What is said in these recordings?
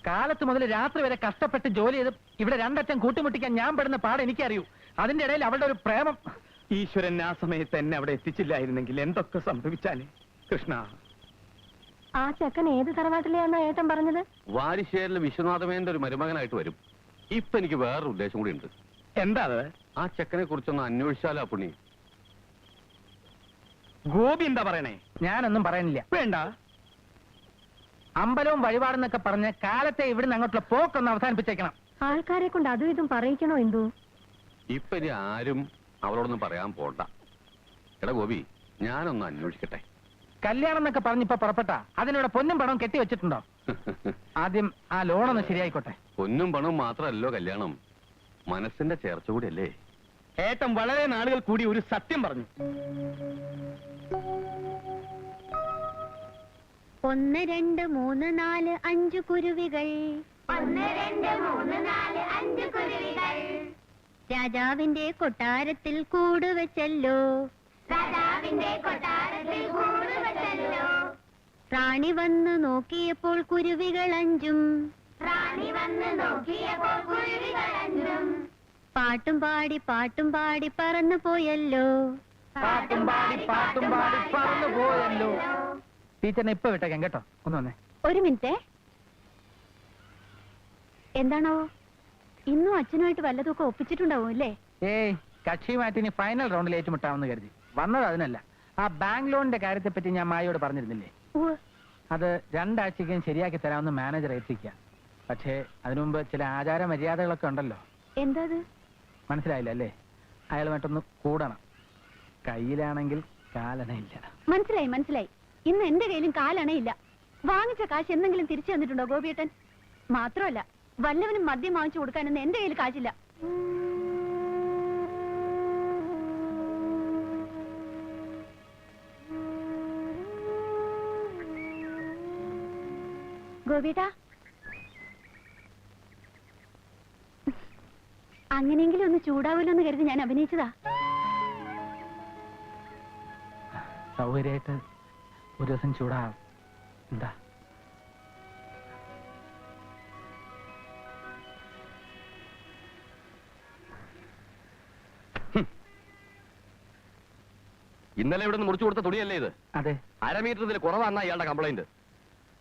കാലത്ത് മുതൽ രാത്രി വരെ കഷ്ടപ്പെട്ട് ജോലി ചെയ്ത് ഇവിടെ രണ്ടറ്റം കൂട്ടിമുട്ടിക്കാൻ ഞാൻ പെടുന്ന പാട് എനിക്കറിയൂ. അതിന്റെ ഇടയിൽ അവളുടെ ഒരു പ്രേമം. ഈശ്വരൻ ആ സമയത്ത് എന്നെ അവിടെ എത്തിച്ചില്ലായിരുന്നെങ്കിൽ എന്തൊക്കെ സംഭവിച്ചാലേ. കൃഷ്ണ, ആ ചെക്കൻ ഏത് തറവാട്ടിലെയാണോ ഏട്ടൻ പറഞ്ഞത്? വാരിശ്ശേരിലെ വിശ്വനാഥമേന്റെ ഒരു മരുമകനായിട്ട് വരും. ഇപ്പൊ എനിക്ക് വേറൊരു ഉദ്ദേശം കൂടി ഉണ്ട്. എന്താ അത്? ആ ചെക്കനെ കുറിച്ചൊന്ന് അന്വേഷിച്ചാലോ പുണ്ണി? ഗോപി എന്താ പറയണേ? ഞാനൊന്നും പറയുന്നില്ല. വേണ്ട. അമ്പലവും വഴിപാടെന്നൊക്കെ പറഞ്ഞ് കാലത്തെ ഇവിടുന്ന് അങ്ങോട്ടുള്ള പോക്കൊന്ന് അവസാനിപ്പിച്ചേക്കണം. ആൾക്കാരെ കൊണ്ട് അതും ഇതും പറയിക്കണോ എന്തോ? ഇപ്പൊ ഇനി ആരും അവളോടൊന്നും പറയാൻ പോണ്ട. എടാ ഗോപി, ഞാനൊന്ന് അന്വേഷിക്കട്ടെ. കല്യാണം എന്നൊക്കെ പറഞ്ഞിപ്പോ പുറപ്പെട്ടാ അതിനിവിടെ പൊന്നും പണവും കെട്ടി വെച്ചിട്ടുണ്ടോ? ആദ്യം ആ ലോണൊന്ന് ശരിയായിക്കോട്ടെ. പൊന്നും പണവും മാത്രമല്ലോ കല്യാണം, മനസ്സിന്റെ ചേർച്ച കൂടിയല്ലേ. ഏട്ടൻ വളരെ നാളുകൾ കൂടി ഒരു സത്യം പറഞ്ഞു. 1 2 3 4 5 കുരുവികൾ. 1 2 3 4 5 കുരുവികൾ രാജാവിന്റെ കൊട്ടാരത്തിൽ കൂടുവെച്ചല്ലോ. രാജാവിന്റെ കൊട്ടാരത്തിൽ കൂട് വെച്ചല്ലോ. റാണി വന്ന് നോക്കിയപ്പോൾ കുരുവികൾ 5ഉം. റാണി വന്ന് നോക്കിയപ്പോൾ കുരുവികൾ 5ഉം. പാട്ടും പാടി പറന്നു പോയല്ലോ. പാട്ടും പാടി പറന്നു പോയല്ലോ. ടീച്ചറിനെ ഇപ്പൊ വിട്ടേക്കാം കേട്ടോ. ഒന്ന് വന്നേ. ഒരു മിനിറ്റ്. എന്താണോ ഇന്നും അച്ഛനുമായിട്ട് വല്ലതൊക്കെ ഒപ്പിച്ചിട്ടുണ്ടാവും അല്ലേ? ഏയ്, കക്ഷി മാറ്റിനി ഫൈനൽ റൗണ്ടിൽ ഏറ്റുമുട്ടാമെന്ന് കരുതി വന്നത്. അതിനല്ല, ആ ബാങ്ക് ലോണിന്റെ കാര്യത്തെ പറ്റി ഞാൻ മായോട് പറഞ്ഞിരുന്നില്ലേ? അത് 2 ആഴ്ചയ്ക്കും ശരിയാക്കി തരാമെന്ന് മാനേജർ ഏൽപ്പിക്കുക. പക്ഷേ അതിനു മുമ്പ് ചില ആചാര മര്യാദകളൊക്കെ ഉണ്ടല്ലോ. എന്താ? മനസ്സിലായില്ല അല്ലേ? അയാളുമായിട്ടൊന്ന് കൂടണം. കയ്യിലാണെങ്കിൽ കാലണയില്ല. മനസ്സിലായി. ഇന്ന് എന്റെ കയ്യിലും കാലണയില്ല. വാങ്ങിച്ച കാശ് എന്തെങ്കിലും തിരിച്ചു തന്നിട്ടുണ്ടോ ഗോപിയേട്ടൻ? മാത്രമല്ല, വല്ലവനും മദ്യം വാങ്ങിച്ചു കൊടുക്കാനൊന്നും എന്റെ കയ്യിൽ കാശില്ല. ഗോപിയേട്ടാ, അങ്ങനെയെങ്കിലും ഒന്ന് ചൂടാവല്ലോ എന്ന് കരുതി ഞാൻ അഭിനയിച്ചതാ. സൗകര്യമായിട്ട് ഒരു ദിവസം ചൂടാവും. എന്താ? ഇന്നലെ ഇവിടെ നിന്ന് മുറിച്ചു കൊടുത്ത തുണിയല്ലേ ഇത്? അതെ. 1/2 മീറ്റർ കുറവാന്നാ ഇയാളുടെ കംപ്ലൈന്റ്.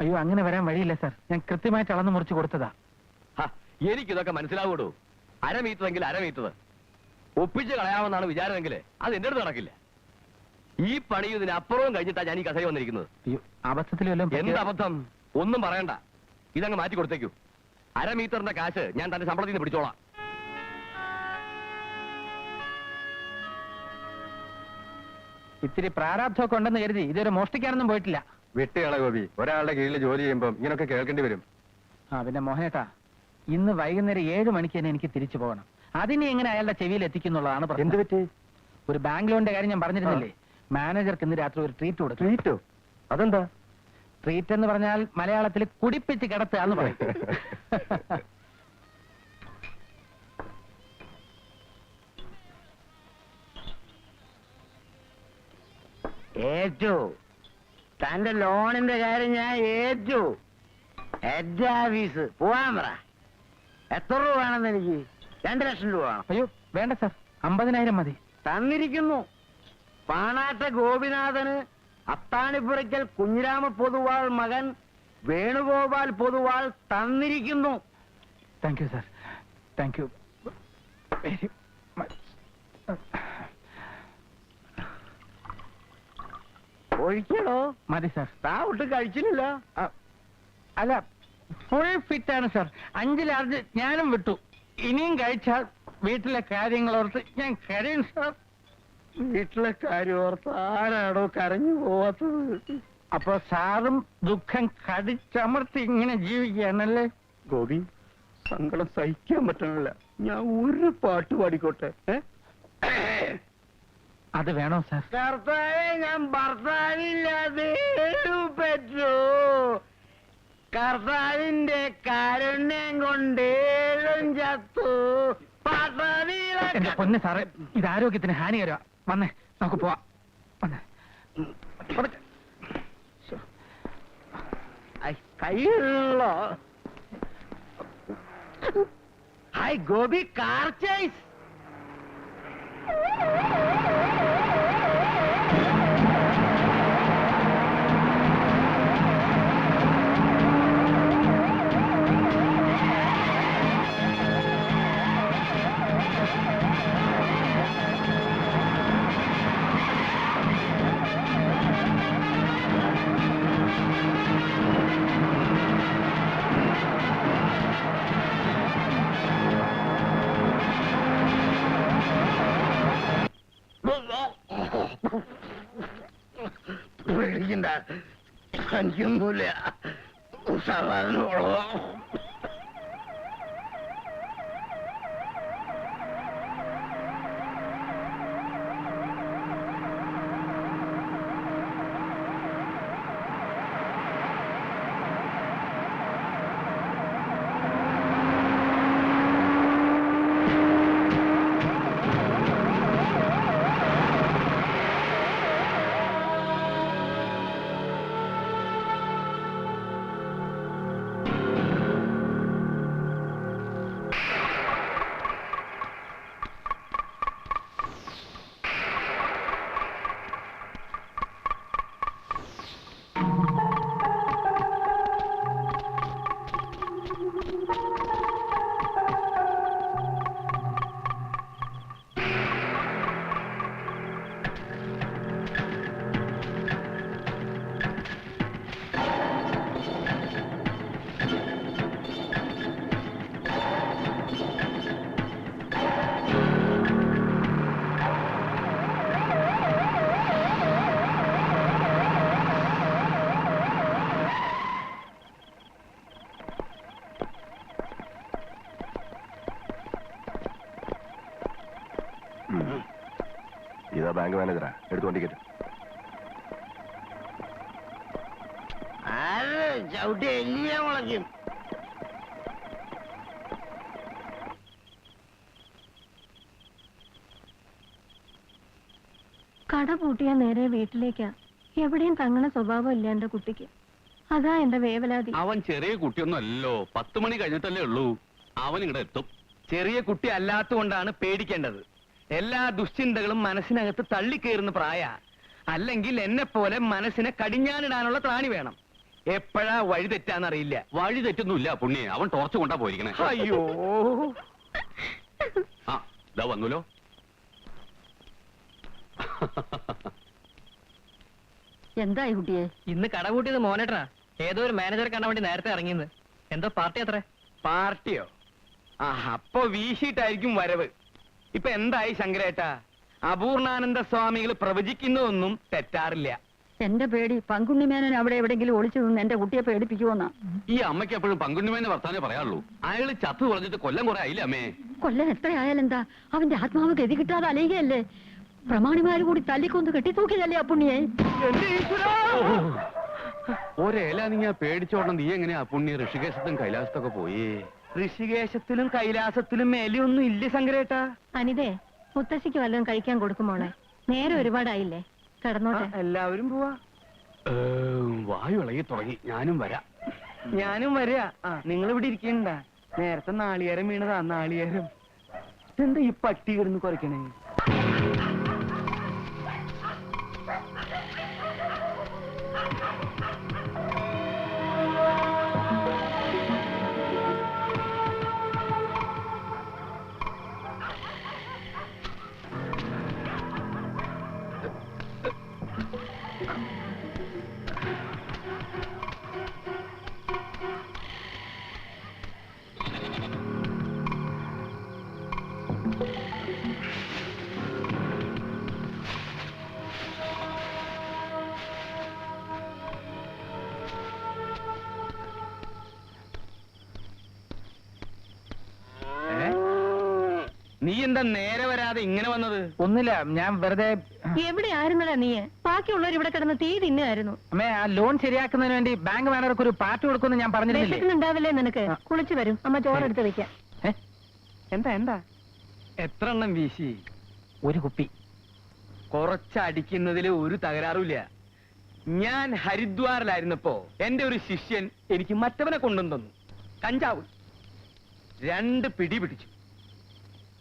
അയ്യോ, അങ്ങനെ വരാൻ വഴിയില്ല സാർ. ഞാൻ കൃത്യമായിട്ട് അളന്ന് മുറിച്ച് കൊടുത്തതാ. എനിക്കിതൊക്കെ മനസ്സിലാവൂടോ. 1/2 മീറ്റർ എങ്കിൽ 1/2 മീറ്റർ ഒപ്പിച്ച് കളയാമെന്നാണ് വിചാരമെങ്കിൽ അത് എന്റെ അടുത്ത് നടക്കില്ല. ഈ പണി ഇതിനപ്പുറവും കഴിഞ്ഞിട്ടാ ഞാൻ ഈ കഥയിൽ വന്നിരിക്കുന്നത്. അയ്യോ, അബദ്ധത്തിലും എന്ത് അബദ്ധം? ഒന്നും പറയണ്ട, ഇതങ്ങ് മാറ്റി കൊടുത്തേക്കൂ. 1/2 മീറ്ററിന്റെ കാശ് ഞാൻ തന്റെ ശമ്പളത്തിൽ നിന്ന് പിടിച്ചോളാം. ഇത്തിരി പ്രാരാബ്ധമൊക്കെ ഉണ്ടെന്ന് കരുതി ഇതൊരു മോഷ്ടിക്കാനൊന്നും പോയിട്ടില്ല. വിട്ടുകള ഗോപി, ഒരാളുടെ കീഴിൽ ജോലി ചെയ്യുമ്പോൾ ഇങ്ങനൊക്കെ കേൾക്കേണ്ടി വരും. പിന്നെ മോഹനേട്ടാ, ഇന്ന് വൈകുന്നേരം 7 മണിക്ക് തന്നെ എനിക്ക് തിരിച്ചു പോകണം. അതിനെ എങ്ങനെ അയാളുടെ ചെവിയിൽ എത്തിക്കുന്നുള്ളതാണ് പ്രശ്നം. എന്ത് പറ്റി? ഒരു ബാങ്ക് ലോണിന്റെ കാര്യം ഞാൻ പറഞ്ഞിരുന്നില്ലേ? മാനേജർക്ക് ഇന്ന് രാത്രി ഒരു ട്രീറ്റ് കൊടുത്തു. ട്രീറ്റോ? അതെന്താ? ട്രീറ്റ് എന്ന് പറഞ്ഞാൽ മലയാളത്തിൽ കുടിപ്പിച്ച് കിടത്തുക എന്ന് പറയും. ഏറ്റു, തന്റെ ലോണിന്റെ കാര്യം ഞാൻ ഏറ്റു. ഹെഡ് ഓഫീസ് പോവാൻ പറ. എത്ര രൂപ വേണമെന്ന് എനിക്ക്? 2 ലക്ഷം രൂപ വേണം. അയ്യോ വേണ്ട സാർ, 50,000 മതി. തന്നിരിക്കുന്നു. പാണാട്ട ഗോപിനാഥന് അത്താണിപ്പുറയ്ക്കൽ കുഞ്ഞിരാമ പൊതുവാൾ മകൻ വേണുഗോപാൽ പൊതുവാൾ തന്നിരിക്കുന്നു. Thank you sir, thank you very much. ഒഴിക്കടോ. മതി സാർ. താ ഒട്ട് കഴിച്ചില്ലല്ലോ. അല്ല, ഫുൾ ഫിറ്റ് ആണ് സാർ. 5 ലാർജ് ഞാനും വിട്ടു. ഇനിയും കഴിച്ചാൽ വീട്ടിലെ കാര്യങ്ങളോർത്ത് ഞാൻ കരയും സാർ. വീട്ടിലെ കാര്യം ഓർത്ത് ആരാടോ കരഞ്ഞു പോവാത്തത്? അപ്പൊ സാറും ദുഃഖം കടിച്ചമർത്തി ഇങ്ങനെ ജീവിക്കുകയാണല്ലേ? ഗോപി, സങ്കടം സഹിക്കാൻ പറ്റണില്ല. ഞാൻ ഒരു പാട്ട് പാടിക്കോട്ടെ? അത് വേണോ സാർ? കർത്താവേ, ഞാൻ ഭർത്താവില്ലാതെ പറ്റൂ. കർത്താവിന്റെ കാരുണ്യം കൊണ്ടേഴും ചത്തു. എന്റെ പൊന്ന് സാറേ, ഇത് ആരോഗ്യത്തിന് ഹാനികരമാ. വന്നേ, നമുക്ക് പോവാം. വന്നേ. കയ്യിലോ ഹായ് ഗോപി, കാർ ചേസ്. പേടിക്കണ്ട, എനിക്കൊന്നുമില്ല. സമാധാനമുള്ളൂ. ഇതാ ബാങ്ക് മാനേജറാ, എടുത്തോണ്ട് ടിക്കറ്റ്. ആര് ചവിട്ടി എല്ലിയ മുളയ്ക്കും. കട പൂട്ടിയാ നേരെ വീട്ടിലേക്കാ. എവിടെയും തങ്ങണ സ്വഭാവം ഇല്ല എന്റെ കുട്ടിക്ക്. അതാ എന്റെ വേവലാതി. അവൻ ചെറിയ കുട്ടിയൊന്നും അല്ലല്ലോ, 10 മണി കഴിഞ്ഞിട്ടല്ലേ ഉള്ളൂ. അവൻ ഇവിടെ എത്തും. ചെറിയ കുട്ടി അല്ലാത്തുകൊണ്ടാണ് പേടിക്കേണ്ടത്. എല്ലാ ദുശ്ചിന്തകളും മനസ്സിനകത്ത് തള്ളിക്കയറുന്ന പ്രായ. അല്ലെങ്കിൽ എന്നെ പോലെ മനസ്സിനെ കടിഞ്ഞാനിടാനുള്ള ത്രാണി വേണം. എപ്പോഴാ വഴി തെറ്റാന്നറിയില്ല. വഴി തെറ്റൊന്നുമില്ല പുണ്യെ, അവൻ ടോർച്ച് കൊണ്ടാ പോയിരിക്കണേ. അയ്യോ, ആ ഇതാ വന്നല്ലോ. എന്തായി കുട്ടിയെ? ഇന്ന് കട കൂട്ടിയത് മോനേട്ടനാ. ഏതോ ഒരു മാനേജറെ കാണാൻ വേണ്ടി നേരത്തെ ഇറങ്ങിയത്. എന്തോ പാർട്ടി അത്ര. പാർട്ടിയോ? ആ, അപ്പൊ വീശിയിട്ടായിരിക്കും വരവ്. ഇപ്പൊ എന്തായി ശങ്കരേട്ടാ? അപൂർണാനന്ദ സ്വാമികൾ പ്രവചിക്കുന്നതൊന്നും തെറ്റാറില്ല. എന്റെ പേടി പങ്കുണ്ണിമേനൻ അവിടെ എവിടെങ്കിലും ഒളിച്ചു നിന്ന് എന്റെ കുട്ടിയെ പേടിപ്പിക്കുമെന്നാ. ഈ അമ്മയ്ക്ക് എപ്പോഴും പങ്കുണ്ണിമേനെ വർത്താനേ പറയാറുള്ളൂ. അയാള് ചത്തു പറഞ്ഞിട്ട് കൊല്ലം കുറെ ആയില്ല അമ്മേ. കൊല്ലം എത്രയായാലെന്താ? അവന്റെ ആത്മാവ് ഗതി കിട്ടാതെ അലയുകയല്ലേ? പ്രമാണിമാര് കൂടി തല്ലിക്കൊന്ന് കെട്ടിത്തൂക്കിയതല്ലേ ആ പുണ്യെ? ഒരേല നീ പേടിച്ചോടണം. നീ എങ്ങനെയാ പുണ്യ ഋഷികേശത്തും കൈലാസത്തൊക്കെ പോയി? ഋഷികേശത്തിലും കൈലാസത്തിലും മേലെയൊന്നും ഇല്ല ശങ്കരേട്ടാ. അനിതേ, മുത്തശ്ശിക്ക് വല്ലതും കഴിക്കാൻ കൊടുക്കുമോളെ. നേരെ ഒരുപാടായില്ലേ, കിടന്നോട്ടെ. എല്ലാവരും പോവാ. വായു ഇളകി തുടങ്ങി. ഞാനും വരാം. ഞാനും വരിക. നിങ്ങൾ ഇവിടെ ഇരിക്കണ്ട. നേരത്തെ നാളികേരം വീണതാ. നാളികേരം എന്താ ഈ പട്ടി കിടന്ന് കുറയ്ക്കണേ? നീ എന്താ നേരെ വരാതെ ഇങ്ങനെ വന്നത്? ഒന്നുമില്ല, ഞാൻ വെറുതെ. എവിടെ ആയിരുന്നടാ നീ? ബാക്കിയുള്ളവർ ഇവിടെ കിടന്ന് തീ തിന്നായിരുന്നു. അമ്മേ, ആ ലോൺ ശരിയാക്കുന്നതിന് വേണ്ടി ബാങ്ക് മാനേജർക്ക് ഒരു പാർട്ടി കൊടുക്കുമെന്ന് ഞാൻ പറഞ്ഞിരുന്നില്ലേ? വിശക്കുന്നുണ്ടാവില്ലേ നിനക്ക്? കുളിച്ചു വരും, അമ്മ ചോറെടുത്ത് വെക്കാം. എന്താ എന്താ? എത്ര എണ്ണം വീശി? ഒരു കുപ്പി. കുറച്ചടിക്കുന്നതിൽ ഒരു തകരാറുമില്ല. ഞാൻ ഹരിദ്വാറിലായിരുന്നപ്പോ എന്റെ ഒരു ശിഷ്യൻ എനിക്ക് മറ്റവനെ കൊണ്ടുവന്നു തന്നു. കഞ്ചാവ്. 2 പിടി പിടിച്ചു.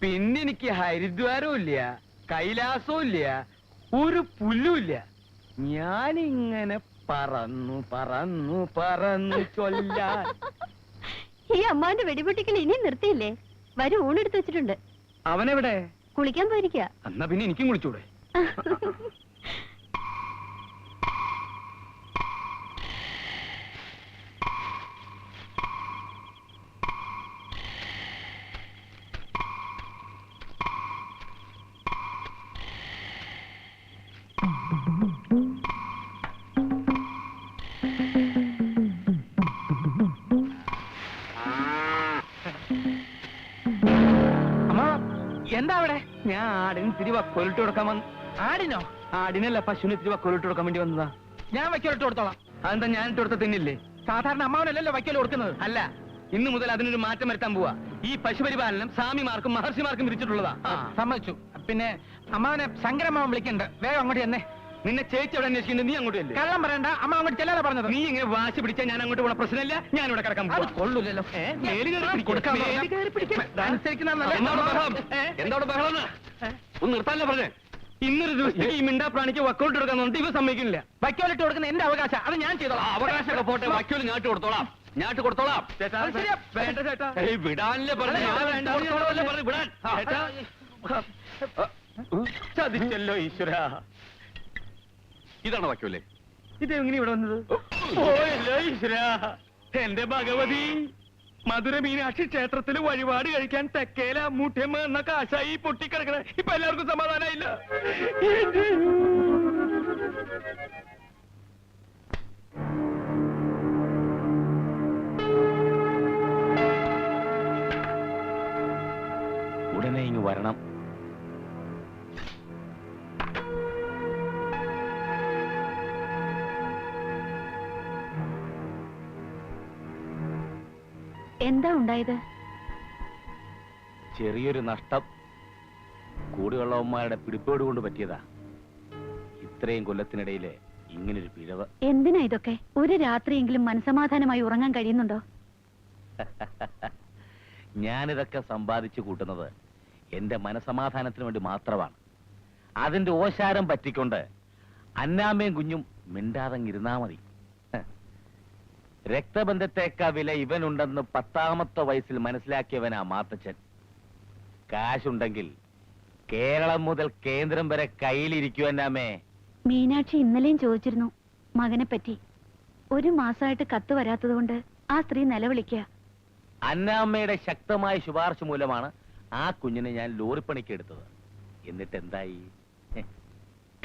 പിന്നെ എനിക്ക് ഹരിദ്വാരവും ഇല്ല, കൈലാസവും ഇല്ല, ഒരു പുല്ലും ഇല്ല. ഞാനിങ്ങനെ പറന്നു പറന്നു പറന്നു ചൊല്ലാൻ. ഈ അമ്മാന്റെ വെടിപൊട്ടിക്കൽ ഇനിയും നിർത്തിയില്ലേ? വരും ഊണെടുത്ത് വെച്ചിട്ടുണ്ട്. അവനെവിടെ? കുളിക്കാൻ പോയിരിക്കുക. എന്നാ പിന്നെ എനിക്കും കുളിച്ചൂടെ? അമ്മ എന്താ അവിടെ? ഞാൻ ആടിന് ഇത്തിരി വക്കോലിട്ട് കൊടുക്കാൻ വന്നു. ആടിനോ? ആടിനല്ല, പശുവിന് ഇത്തിരി വക്കോലിട്ട് കൊടുക്കാൻ വേണ്ടി വന്നതാ. ഞാൻ വയ്ക്കലിട്ട് കൊടുത്തോളാം. അതെന്താ ഞാൻ ഇട്ട് കൊടുത്ത തിന്നില്ലേ? സാധാരണ അമ്മാവനല്ലല്ലോ വയ്ക്കൽ കൊടുക്കുന്നത്. അല്ല, ഇന്ന് മുതൽ അതിനൊരു മാറ്റം വരുത്താൻ പോവാ. ഈ പശുപരിപാലനം സ്വാമിമാർക്കും മഹർഷിമാർക്കും വിരിച്ചിട്ടുള്ളതാ. സമ്മതിച്ചു. പിന്നെ അമ്മാവനെ ശങ്കരമ്മാവൻ വിളിക്കണ്ട്. വേഗം അങ്ങോട്ട് ചെന്നേ. നിന്നെ ചേച്ചി അവിടെ അന്വേഷിക്കുന്നത്, നീ അങ്ങോട്ട് അല്ലേ? കള്ളം പറയണ്ട. അമ്മ അങ്ങോട്ട് ചെല്ലാതെ പറഞ്ഞത്. നീ ഇങ്ങനെ വാശി പിടിച്ചാൽ ഞാൻ അങ്ങോട്ട് പോണ പ്രശ്നമില്ല. ഞാൻ ഇവിടെ കിടക്കാൻ അത് പോവാ. കൊള്ളൂലല്ലോ. മേല് കയറി പിടിക്കാം. കൊടുക്കാൻ മേല് പറഞ്ഞാ കയറി പിടിക്കാം. അനുസരിക്കുന്ന നല്ല- എന്താണ് ബഹളം? എന്താണ് ബഹളം? ഒന്ന് നിർത്താനല്ലേ പറഞ്ഞേ? ഇന്നൊരു ദിവസം ഈ മിണ്ടാ പ്രാണിക്ക് വക്കോട്ട് എടുക്കാൻ പറഞ്ഞിട്ട് ഇവ സമ്മതിക്കില്ല. വയ്ക്കലിട്ട് കൊടുക്കുന്ന എന്റെ അവകാശം. അത് ഞാൻ ചെയ്തോളാം. അവകാശമൊക്കെ പോട്ടെ, വക്കോല് ഞാട്ട് കൊടുത്തോളാം. ഞാട്ട് കൊടുത്തോളാം. അത് ശരിയാ. വേണ്ട ചേട്ടാ. ഏയ് വിടാനല്ലേ പറഞ്ഞു. അല്ല, വിടാൻ വേണ്ട, കൊടുത്തോളാമല്ലേ പറഞ്ഞു, വിടാൻ. ചേട്ടാ. ചതിച്ചല്ലോ ഈശ്വര. ഇതാണ് വക്കോലേ? ഇതെങ്ങനെ ഇവിടെ വന്നത്? ഓയല്ലോ ഈശ്വര. എന്റെ ഭഗവതി, മധുര മീനാക്ഷി ക്ഷേത്രത്തിൽ വഴിപാട് കഴിക്കാൻ തെക്കേല മുട്ടയമ്മ എന്ന കാശായി പൊട്ടിക്കിടക്കണ. ഇപ്പൊ എല്ലാവർക്കും സമാധാനമായില്ല. ഉടനെ ഇങ്ങ് വരണം. എന്താ ഉണ്ടായത്? ചെറിയൊരു നഷ്ടം കൂടിയുള്ളവന്മാരുടെ പിടിപ്പേട് കൊണ്ട് പറ്റിയതാ. ഇത്രയും കൊല്ലത്തിനിടയില് ഇങ്ങനൊരു പിഴവ്. എന്തിനാ ഇതൊക്കെ? ഒരു രാത്രിയെങ്കിലും മനസമാധാനമായി ഉറങ്ങാൻ കഴിയുന്നുണ്ടോ? ഞാനിതൊക്കെ സമ്പാദിച്ചു കൂട്ടുന്നത് എന്റെ മനസമാധാനത്തിന് വേണ്ടി മാത്രമാണ്. അതിന്റെ ഓശാരം പറ്റിക്കൊണ്ട് അന്നാമ്മയും കുഞ്ഞും മിണ്ടാതങ്ങിരുന്നാ മതി. രക്തബന്ധത്തേക്കാ വില ഇവനുണ്ടെന്ന് 10ാമത്തെ വയസ്സിൽ മനസ്സിലാക്കിയവനാ മാത്തച്ഛൻ. കാശുണ്ടെങ്കിൽ കേരളം മുതൽ കേന്ദ്രം വരെ കയ്യിലിരിക്കുവന്നാമേ. മീനാക്ഷി ഇന്നലെയും ചോദിച്ചിരുന്നു മകനെ പറ്റി. 1 മാസമായിട്ട് കത്ത് വരാത്തതുകൊണ്ട് ആ സ്ത്രീ നിലവിളിക്കുക. അന്നാമ്മയുടെ ശക്തമായ ശുപാർശ മൂലമാണ് ആ കുഞ്ഞിനെ ഞാൻ ലോറിപ്പണിക്ക് എടുത്തത്. എന്നിട്ട് എന്തായി?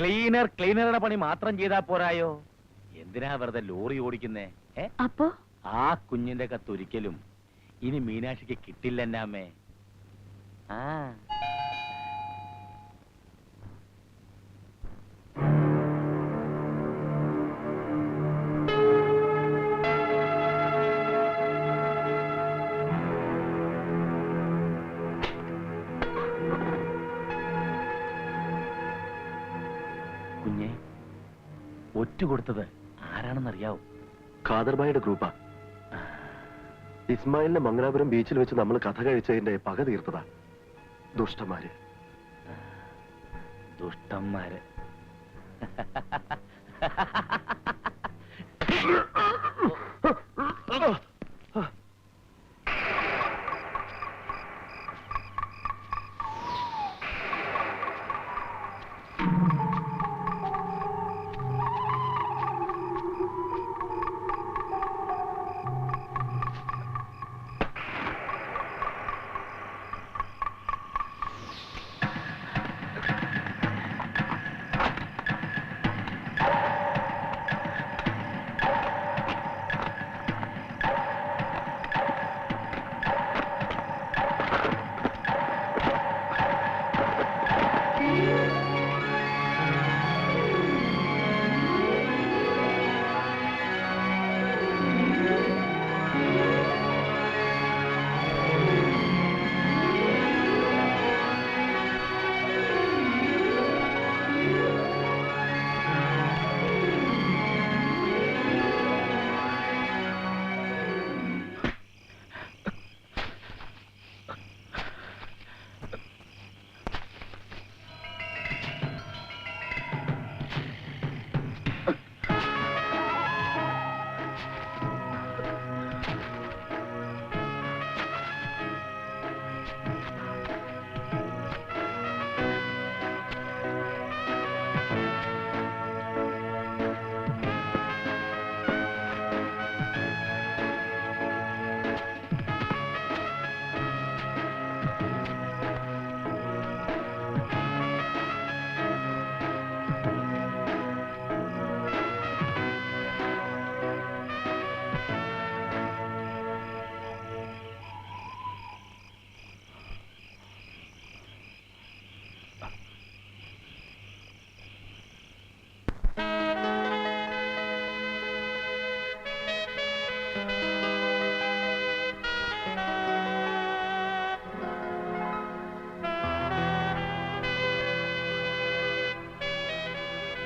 ക്ലീനറുടെ പണി മാത്രം ചെയ്താ പോരായോ? എന്തിനാ വെറുതെ ലോറി ഓടിക്കുന്നേ? അപ്പോ ആ കുഞ്ഞിന്റെ കത്തൊരിക്കലും ഇനി മീനാക്ഷിക്ക് കിട്ടില്ലെന്നാമേ. ആ കുഞ്ഞെ, ഒറ്റ കൊടുത്തത് ആരാണെന്നറിയാവോ? ഖാദർബായിയുടെ ഗ്രൂപ്പാ. ഇസ്മായിലിനെ മംഗലാപുരം ബീച്ചിൽ വെച്ച് നമ്മൾ കഥ കഴിച്ചതിന്റെ പക തീർത്തതാ. ദുഷ്ടന്മാര്. ദുഷ്ടന്മാര്.